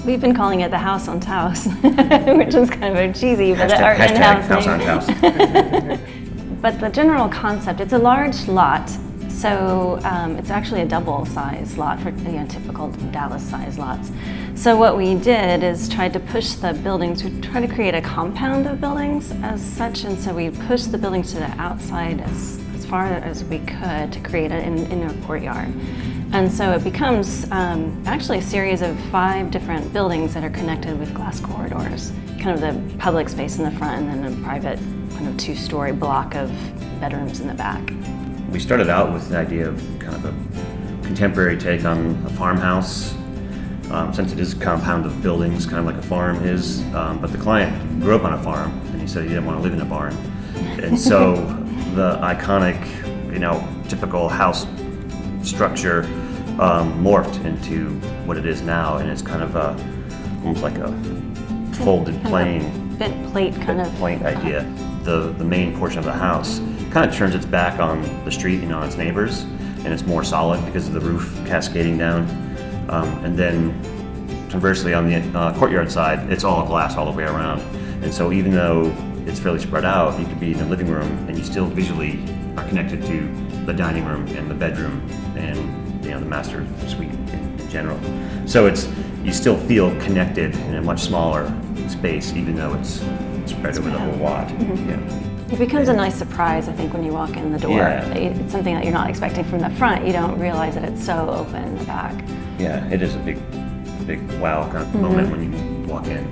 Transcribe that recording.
We've been calling it the house on Taos, which is kind of cheesy, but our in-house house on Taos. But the general concept, it's a large lot, so it's actually a double-size lot for typical Dallas-size lots. So what we did is tried to push the buildings. We tried to create a compound of buildings as such, and so we pushed the buildings to the outside as far as we could to create an inner courtyard. And so it becomes actually a series of 5 different buildings that are connected with glass corridors. Kind of the public space in the front and then a private kind of 2-story block of bedrooms in the back. We started out with the idea of kind of a contemporary take on a farmhouse, since it is a compound of buildings, kind of like a farm is. But the client grew up on a farm and he said he didn't want to live in a barn. And so the iconic, typical house structure morphed into what it is now, and it's kind of almost like a folded plane. Bent plate kind of idea. The main portion of the house kind of turns its back on the street, on its neighbors, and it's more solid because of the roof cascading down. And then conversely on the courtyard side, it's all glass all the way around. And so even though it's fairly spread out, you could be in the living room and you still visually are connected to the dining room and the bedroom and the master suite in general. So you still feel connected in a much smaller space, even though it's spread over the whole lot. Mm-hmm. Yeah. It becomes a nice surprise, I think, when you walk in the door. Yeah. It's something that you're not expecting from the front. You don't realize that it's so open in the back. Yeah, it is a big wow kind of moment when you walk in.